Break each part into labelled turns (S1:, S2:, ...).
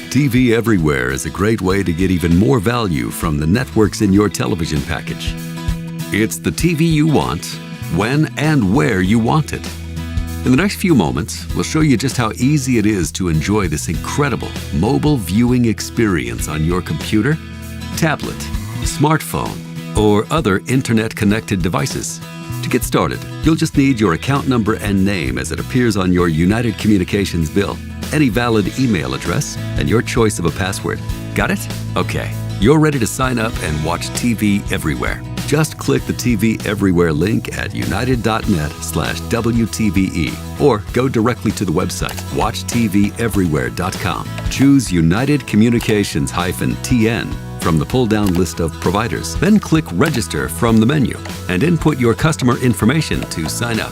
S1: TV Everywhere is a great way to get even more value from the networks in your television package. It's the TV you want, when and where you want it. In the next few moments, we'll show you just how easy it is to enjoy this incredible mobile viewing experience on your computer, tablet, smartphone, or other internet-connected devices. To get started, you'll just need your account number and name as it appears on your United Communications bill, any valid email address, and your choice of a password. Got it? Okay, you're ready to sign up and watch TV everywhere. Just click the TV Everywhere link at united.net/WTVE or go directly to the website, WatchTVEverywhere.com. Choose United Communications-TN from the pull-down list of providers. Then click Register from the menu and input your customer information to sign up.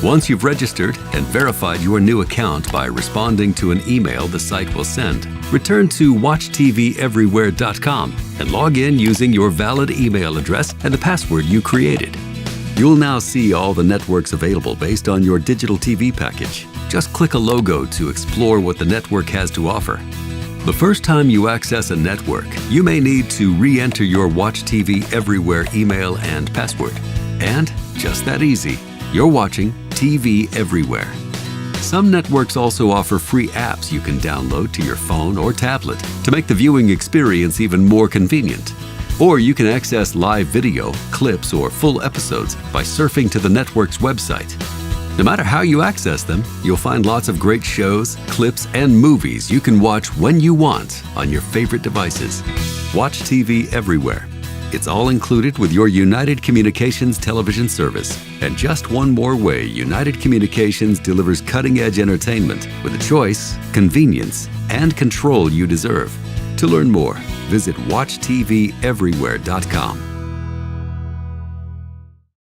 S1: Once you've registered and verified your new account by responding to an email the site will send, return to WatchTVEverywhere.com and log in using your valid email address and the password you created. You'll now see all the networks available based on your digital TV package. Just click a logo to explore what the network has to offer. The first time you access a network, you may need to re-enter your Watch TV Everywhere email and password. And, just that easy, you're watching TV Everywhere. Some networks also offer free apps you can download to your phone or tablet to make the viewing experience even more convenient. Or you can access live video, clips, or full episodes by surfing to the network's website. No matter how you access them, you'll find lots of great shows, clips, and movies you can watch when you want on your favorite devices. Watch TV Everywhere. It's all included with your United Communications television service. And just one more way United Communications delivers cutting-edge entertainment with the choice, convenience, and control you deserve. To learn more, visit WatchTVEverywhere.com.